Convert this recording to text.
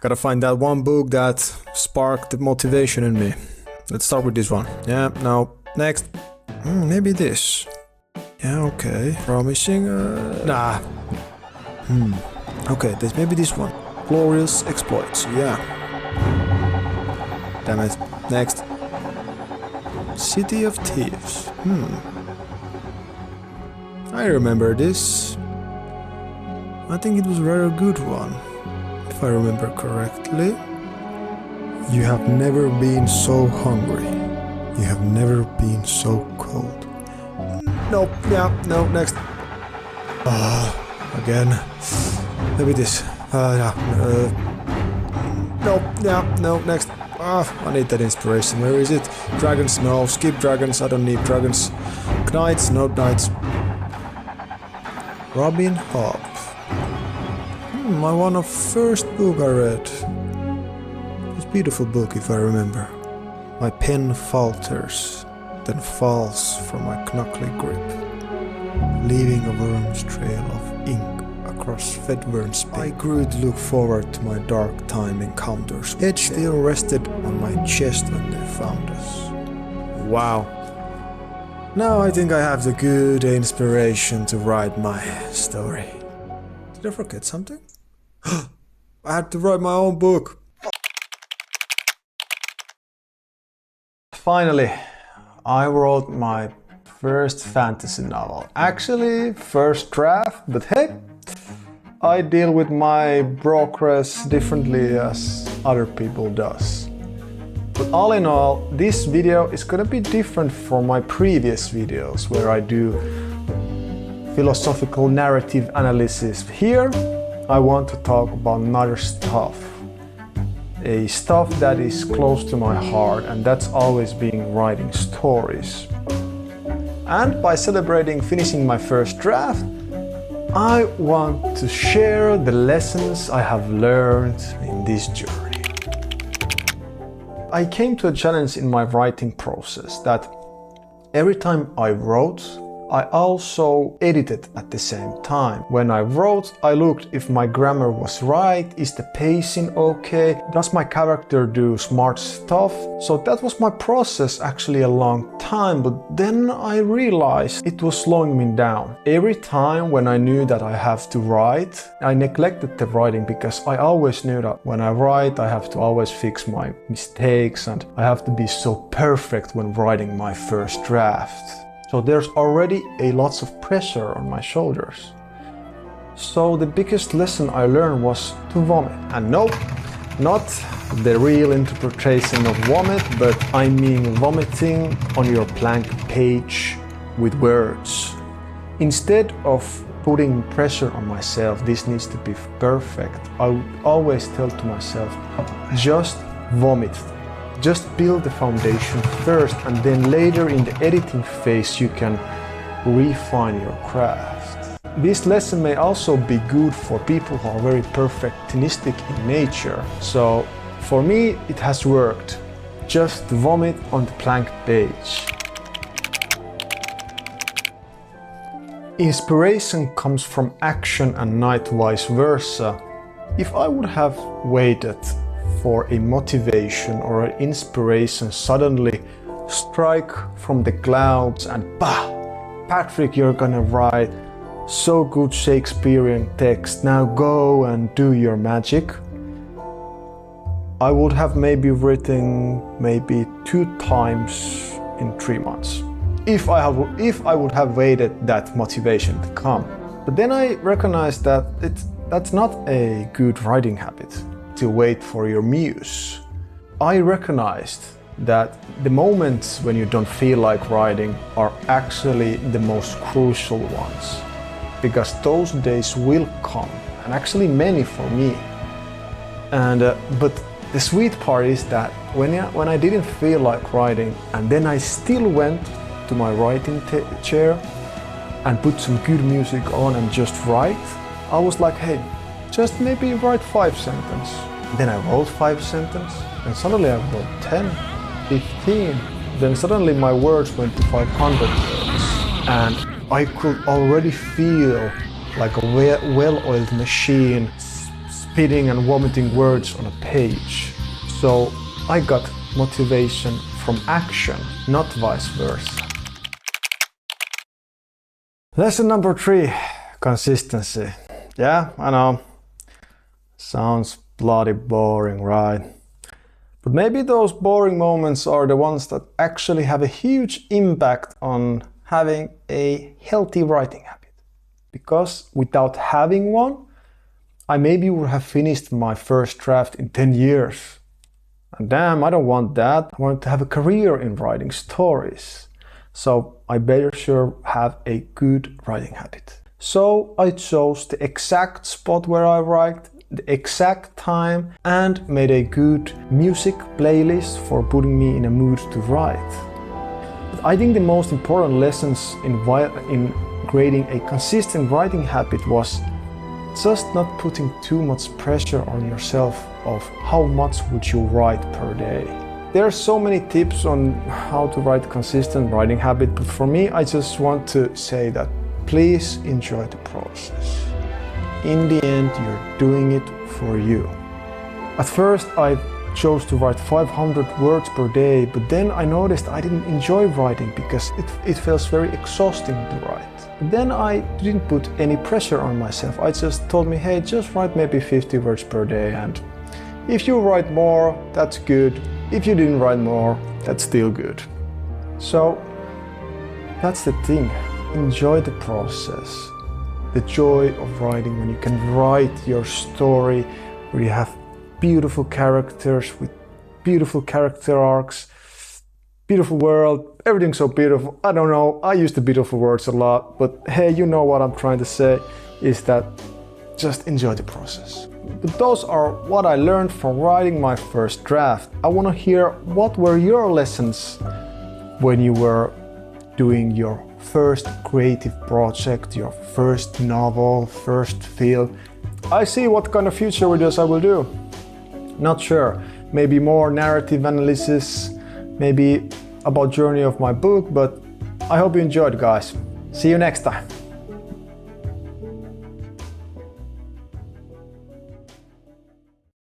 Gotta find that one book that sparked the motivation in me. Let's start with this one. Yeah, now, next. Maybe this. Yeah, okay. Promising, nah. Okay, maybe this one. Glorious Exploits, yeah. Damn it. Next. City of Thieves. I remember this. I think it was a very good one, if I remember correctly. You have never been so hungry. You have never been so cold. Nope, yeah, no, next. Again. Maybe this. Nope, yeah, no, next. I need that inspiration. Where is it? Dragons, no. Skip dragons, I don't need dragons. Knights, no knights. Robin Hood. My one of first book I read. It was a beautiful book, if I remember. My pen falters, then falls from my knuckly grip, leaving a worm's trail of ink across Fedvern's paper. I grew to look forward to my dark time encounters. Edge still rested on my chest when they found us. Wow. Now I think I have the good inspiration to write my story. Did I forget something? I had to write my own book. Finally, I wrote my first fantasy novel. Actually, first draft, but hey, I deal with my progress differently as other people does. But all in all, this video is gonna be different from my previous videos where I do philosophical narrative analysis. Here, I want to talk about another stuff. A stuff that is close to my heart, and that's always been writing stories. And by celebrating finishing my first draft, I want to share the lessons I have learned in this journey. I came to a challenge in my writing process that every time I wrote, I also edited at the same time. When I wrote, I looked if my grammar was right, is the pacing okay, does my character do smart stuff? So that was my process actually a long time, but then I realized it was slowing me down. Every time when I knew that I have to write, I neglected the writing because I always knew that when I write, I have to always fix my mistakes and I have to be so perfect when writing my first draft. So there's already a lot of pressure on my shoulders. So the biggest lesson I learned was to vomit. And no, not the real interpretation of vomit, but I mean vomiting on your blank page with words. Instead of putting pressure on myself, this needs to be perfect, I would always tell to myself, just vomit. Just build the foundation first, and then later in the editing phase you can refine your craft. This lesson may also be good for people who are very perfectionistic in nature. So for me it has worked. Just vomit on the blank page. Inspiration comes from action and not vice versa. If I would have waited for a motivation or an inspiration suddenly strike from the clouds and bah! Patrick, you're gonna write so good Shakespearean text, now go and do your magic. I would have maybe written 2 times in 3 months. If I would have waited that motivation to come. But then I recognized that that's not a good writing habit, to wait for your muse. I recognized that the moments when you don't feel like writing are actually the most crucial ones, because those days will come, and actually many for me. And but the sweet part is that when I didn't feel like writing, and then I still went to my writing chair and put some good music on and just write, I was like, hey, just maybe write 5 sentences. Then I wrote 5 sentences, and suddenly I wrote 10, 15. Then suddenly my words went to 500 words. And I could already feel like a well-oiled machine spitting and vomiting words on a page. So I got motivation from action, not vice versa. Lesson number 3, consistency. Yeah, I know. Sounds bloody boring, right? But maybe those boring moments are the ones that actually have a huge impact on having a healthy writing habit. Because without having one, I maybe would have finished my first draft in 10 years. And damn, I don't want that. I want to have a career in writing stories. So I better sure have a good writing habit. So I chose the exact spot where I write, the exact time, and made a good music playlist for putting me in a mood to write. But I think the most important lessons in creating a consistent writing habit was just not putting too much pressure on yourself of how much would you write per day. There are so many tips on how to write consistent writing habit, but for me, I just want to say that please enjoy the process. In the end, you're doing it for you. At first, I chose to write 500 words per day, but then I noticed I didn't enjoy writing because it feels very exhausting to write. But then I didn't put any pressure on myself. I just told me, hey, just write maybe 50 words per day, and if you write more, that's good. If you didn't write more, that's still good. So that's the thing. Enjoy the process. The joy of writing, when you can write your story, where you have beautiful characters with beautiful character arcs, beautiful world, everything's so beautiful. I don't know, I use the beautiful words a lot, but hey, you know what I'm trying to say is that just enjoy the process. But those are what I learned from writing my first draft. I want to hear what were your lessons when you were doing your first creative project, your first novel, first film. I see what kind of future videos I will do. Not sure. Maybe more narrative analysis, maybe about journey of my book, but I hope you enjoyed, guys. See you next time.